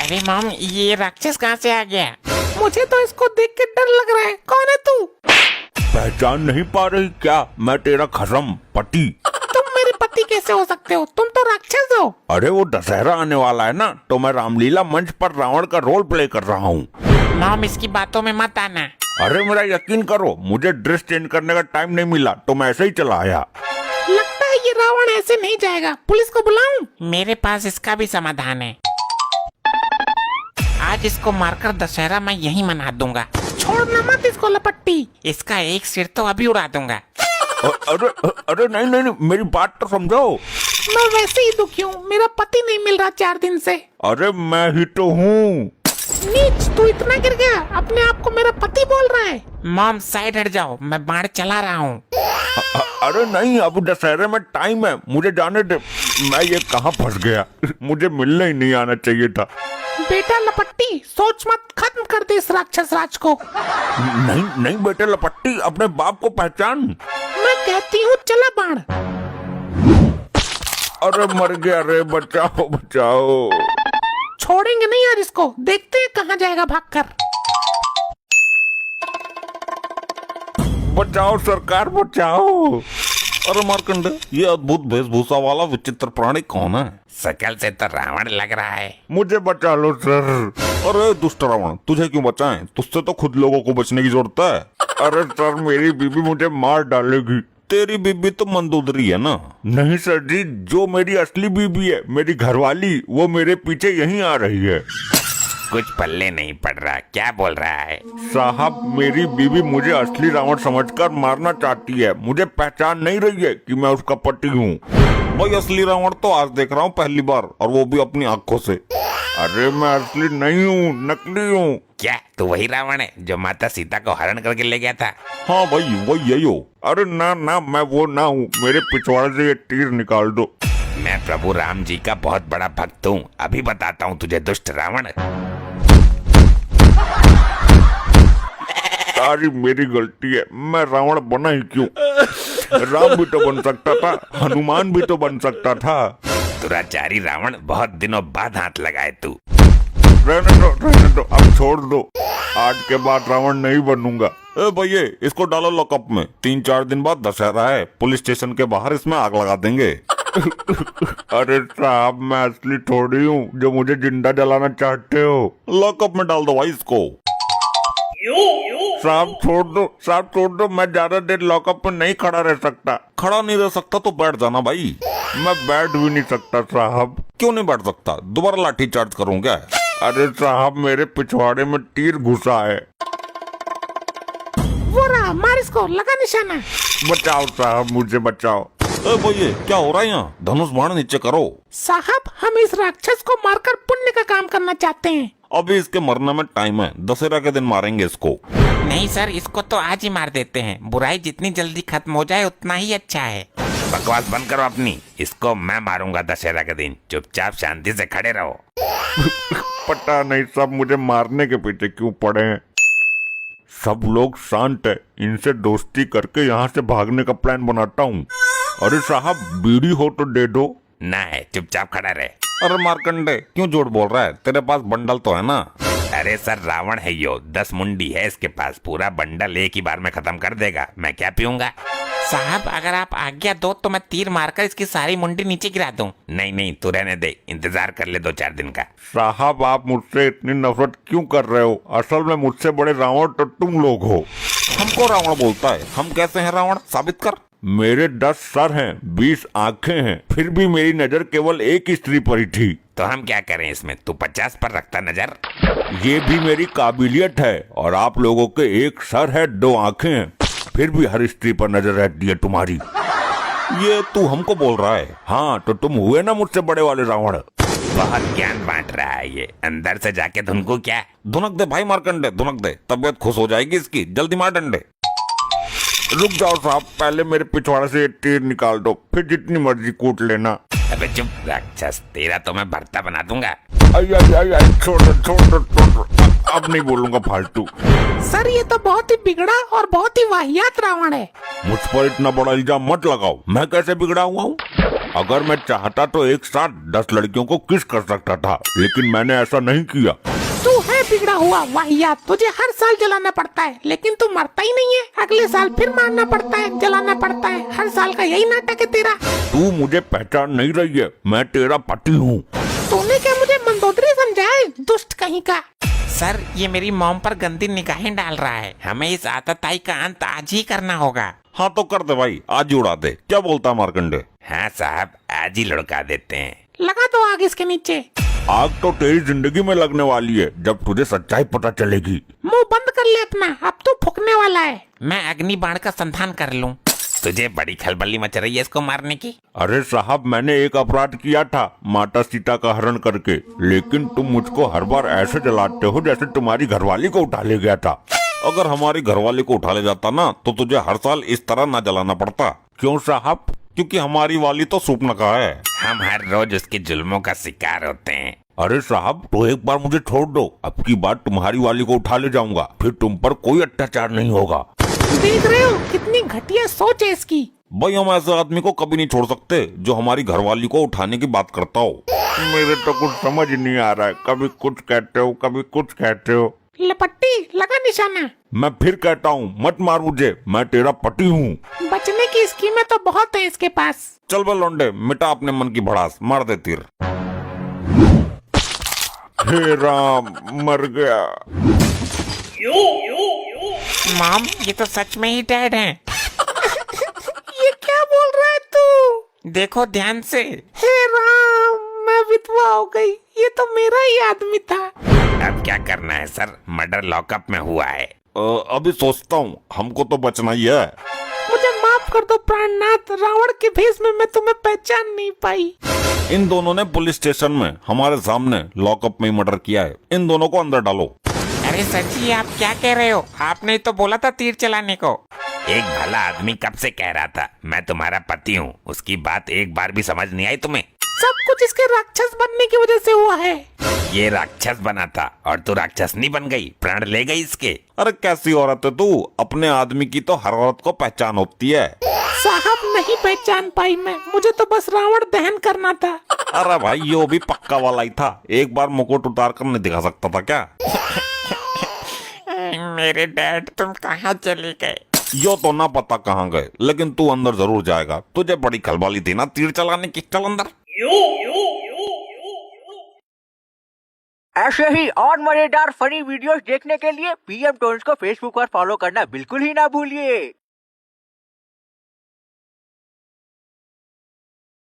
अरे मॉम, ये राक्षस कहाँ से आ गया? मुझे तो इसको देख के डर लग रहा है। कौन है तू? पहचान नहीं पा रही क्या? मैं तेरा खसम पति। तुम मेरे पति कैसे हो सकते हो? तुम तो राक्षस हो। अरे वो दशहरा आने वाला है ना, तो मैं रामलीला मंच पर रावण का रोल प्ले कर रहा हूँ। मॉम, इसकी बातों में मत आना। अरे मेरा यकीन करो, मुझे ड्रेस चेंज करने का टाइम नहीं मिला तो मैं ऐसे ही चला आया। लगता है ये रावण ऐसे नहीं जाएगा। पुलिस को बुलाऊं? मेरे पास इसका भी समाधान है। आज इसको मारकर दशहरा मैं यहीं मना दूंगा। छोड़ना मत इसको लपट्टी। इसका एक सिर तो अभी उड़ा दूंगा। अरे अरे नहीं नहीं नहीं, मेरी बात तो समझो। मैं वैसे ही दुखी हूँ, मेरा पति नहीं मिल रहा 4 दिन से। अरे मैं ही तो हूँ। नीच, तू इतना गिर गया, अपने आप को मेरा पति बोल रहा है। मॉम, साइड हट जाओ, मैं बाण चला रहा हूँ। अरे नहीं, अब दशहरे में टाइम है, मुझे जाने दे। मैं ये कहाँ फंस गया? मुझे मिलने ही नहीं आना चाहिए था। बेटा लपट्टी, सोच मत, खत्म कर दे इस राक्षस राज को। नहीं नहीं बेटे लपट्टी, अपने बाप को पहचान। मैं कहती हूँ चला बाण। अरे मर गया रे, बचाओ बचाओ। छोड़ेंगे नहीं यार इसको, देखते हैं कहाँ जाएगा भागकर। बचाओ सरकार बचाओ। अरे मार्कंडे, ये अद्भुत वेशभूषा वाला विचित्र प्राणी कौन है? शकल से तो रावण लग रहा है। मुझे बचा लो सर। अरे दुष्ट रावण, तुझे क्यों बचाएं? तुझसे तो खुद लोगों को बचने की जरूरत है। अरे सर, मेरी बीबी मुझे मार डालेगी। तेरी बीबी तो मंदोदरी है ना? नहीं सर जी, जो मेरी असली बीबी है, मेरी घरवाली, वो मेरे पीछे यहीं आ रही है। कुछ पल्ले नहीं पड़ रहा, क्या बोल रहा है? साहब, मेरी बीबी मुझे असली रावण समझकर मारना चाहती है। मुझे पहचान नहीं रही है कि मैं उसका पति हूँ। भाई असली रावण तो आज देख रहा हूँ पहली बार, और वो भी अपनी आंखों से। अरे मैं असली नहीं हूँ, नकली हूँ। क्या तू वही रावण है जो माता सीता को हरण करके ले गया था? हाँ भाई, वही यही हो। अरे ना ना, मैं वो ना हूँ। मेरे पिछवाड़े से ये तीर निकाल दो। मैं प्रभु राम जी का बहुत बड़ा भक्त हूँ, अभी बताता हूँ तुझे दुष्ट रावण। सारी मेरी गलती है, मैं रावण बना ही क्यों? राम भी तो बन सकता था, हनुमान भी तो बन सकता था। दुराचारी रावण, बहुत दिनों बाद हाथ लगाए तू। रहने दो, अब छोड़ दो। आज के बाद रावण नहीं बनूंगा। भैया, इसको डालो लॉकअप में। 3-4 दिन बाद दशहरा है, पुलिस स्टेशन के बाहर इसमें आग लगा देंगे। अरे साहब, मैं असली थोड़ी हूँ जो मुझे जिंदा जलाना चाहते हो। लॉकअप में डाल दो भाई इसको। साहब छोड़ दो, मैं ज्यादा देर लॉकअप में नहीं खड़ा रह सकता। खड़ा नहीं रह सकता तो बैठ जाना भाई। मैं बैठ भी नहीं सकता साहब। क्यों नहीं बैठ सकता? दोबारा लाठी चार्ज करूँ क्या? अरे साहब, मेरे पिछवाड़े में तीर घुसा है। वो रहा, मार इसको, लगा निशाना। बचाओ साहब, मुझे बचाओ। भैया, क्या हो रहा है यहाँ? धनुष बाण नीचे करो। साहब, हम इस राक्षस को मारकर पुण्य का काम करना चाहते हैं। अभी इसके मरने में टाइम है, दशहरा के दिन मारेंगे इसको। नहीं सर, इसको तो आज ही मार देते हैं। बुराई जितनी जल्दी खत्म हो जाए उतना ही अच्छा है। बकवास बंद करो अपनी। इसको मैं मारूंगा दशहरा के दिन। चुपचाप शांति से खड़े रहो। पता नहीं सब मुझे मारने के पीछे क्यों पड़े हैं। सब लोग शांत है, इनसे दोस्ती करके यहाँ से भागने का प्लान बनाता हूँ। अरे साहब, बीड़ी हो तो दे दो। ना है, चुपचाप खड़ा रहे। अरे मार्कंडे, क्यों झूठ बोल रहा है? तेरे पास बंडल तो है ना? अरे सर, रावण है यो, 10 मुंडी है इसके पास। पूरा बंडल एक ही बार में खत्म कर देगा। मैं क्या पीऊंगा? साहब, अगर आप आज्ञा दो तो मैं तीर मारकर इसकी सारी मुंडी नीचे गिरा दूं। नहीं, तू रहने दे, इंतजार कर ले 2-4 दिन का। साहब, आप मुझसे इतनी नफरत क्यों कर रहे हो? असल में मुझसे बड़े रावण तो तुम लोग हो। हमको रावण बोलता है? हम कैसे हैं रावण? साबित कर। मेरे 10 सर हैं, 20 आंखें हैं, फिर भी मेरी नजर केवल एक स्त्री पर ही थी। तो हम क्या करें इसमें? तू 50 पर रखता नजर। ये भी मेरी काबिलियत है। और आप लोगों के 1 सर है, 2 आंखें हैं, फिर भी हर स्त्री पर नजर रहती है तुम्हारी। ये तू हमको बोल रहा है? हाँ, तो तुम हुए ना मुझसे बड़े वाले रावण। बहुत ज्ञान बांट रहा है ये। अंदर से जाके धुनको क्या? धुनक दे भाई मार्कंडे, धुनक दे, तबीयत खुश हो जाएगी इसकी। जल्दी मार डंडे। रुक जाओ साहब, पहले मेरे पिछवाड़े से तीर निकाल दो, फिर जितनी मर्जी कूट लेना। अबे चुप राक्षस, तेरा तो मैं भरता बना दूंगा। छोड़ दो। अब नहीं बोलूंगा फालतू। सर ये तो बहुत ही बिगड़ा और बहुत ही वाहियात रावण है। मुझ पर इतना बड़ा इल्जाम मत लगाओ। मैं कैसे बिगड़ा हुआ हूँ? अगर मैं चाहता तो एक साथ 10 लड़कियों को किस कर सकता था, लेकिन मैंने ऐसा नहीं किया। तू है बिगड़ा हुआ वाहियात, तुझे हर साल जलाना पड़ता है, लेकिन तू मरता ही नहीं है। अगले साल फिर मारना पड़ता है, जलाना पड़ता है। हर साल का यही नाटक है तेरा। तू मुझे पहचान नहीं रही है, मैं तेरा पति हूँ। तूने क्या मुझे मंदोदरी समझा है, दुष्ट कहीं का। सर ये मेरी मॉम पर गंदी निगाहें डाल रहा है, हमें इस आतताई का अंत आज ही करना होगा। हाँ तो कर दे भाई, आज ही उड़ा दे। क्या बोलता मार्कंडे? हाँ साहब, आज ही लुढ़का देते हैं। लगा दो आग इसके नीचे। आग तो तेरी जिंदगी में लगने वाली है जब तुझे सच्चाई पता चलेगी। मुंह बंद कर ले अपना, अब तू फूकने वाला है। मैं अग्नि बाण का संधान कर लूं। तुझे बड़ी खलबली मच रही है इसको मारने की। अरे साहब, मैंने एक अपराध किया था माता सीता का हरण करके, लेकिन तुम मुझको हर बार ऐसे जलाते हो जैसे तुम्हारी घरवाली को उठा ले गया था। अगर हमारी घरवाली को उठा ले जाता ना तो तुझे हर साल इस तरह ना जलाना पड़ता। क्यों साहब? क्योंकि हमारी वाली तो सूपनखा है। हम हर रोज उसके जुल्मों का शिकार होते हैं। अरे साहब, तो एक बार मुझे छोड़ दो, अब की बार तुम्हारी वाली को उठा ले जाऊंगा, फिर तुम पर कोई अत्याचार नहीं होगा। देख रहे हो कितनी घटिया सोच है इसकी। भाई हम ऐसे आदमी को कभी नहीं छोड़ सकते जो हमारी घरवाली को उठाने की बात करता हो। मेरे तो कुछ समझ नहीं आ रहा है, कभी कुछ कहते हो कभी कुछ कहते हो। लपट्टी लगा निशाना। मैं फिर कहता हूँ, मत मार मुझे, मैं तेरा पति हूँ। बचने की स्कीमें तो बहुत है इसके पास। चल बे लौंडे, मिटा अपने मन की भड़ास, मार दे तीर। हे राम, मर गया। मॉम ये तो सच में ही डैड हैं। ये क्या बोल रहा है तू? देखो ध्यान से। हे राम, मैं विधवा हो गई। ये तो मेरा ही आदमी था। अब क्या करना है सर, मर्डर लॉकअप में हुआ है। अभी सोचता हूँ, हमको तो बचना ही है। मुझे माफ कर दो प्राणनाथ, रावण के भेष में मैं तुम्हें पहचान नहीं पाई। इन दोनों ने पुलिस स्टेशन में हमारे सामने लॉकअप में मर्डर किया है। इन दोनों को अंदर डालो। अरे सर जी आप क्या कह रहे हो? आपने तो बोला था तीर चलाने को। एक भला आदमी कब से कह रहा था मैं तुम्हारा पति हूँ, उसकी बात एक बार भी समझ नहीं आई तुम्हें? सब कुछ इसके राक्षस बनने की वजह से हुआ है। ये राक्षस बना था और तू राक्षसनी बन गई, प्राण ले गई इसके। अरे कैसी औरत है तू? अपने आदमी की तो हर औरत को पहचान होती है। साहब नहीं पहचान पाई मैं, मुझे तो बस रावण दहन करना था। अरे भाई ये भी पक्का वाला ही था, एक बार मुकुट उतार कर नहीं दिखा सकता था क्या? मेरे डैड तुम कहाँ चले गए? यो तो ना पता कहाँ गए, लेकिन तू अंदर जरूर जाएगा। तुझे बड़ी खलबली थी ना तीर चलाने की, चल अंदर। ऐसे ही और मजेदार फनी वीडियोस देखने के लिए पीएम टोन्स को फेसबुक पर फॉलो करना बिल्कुल ही ना भूलिए।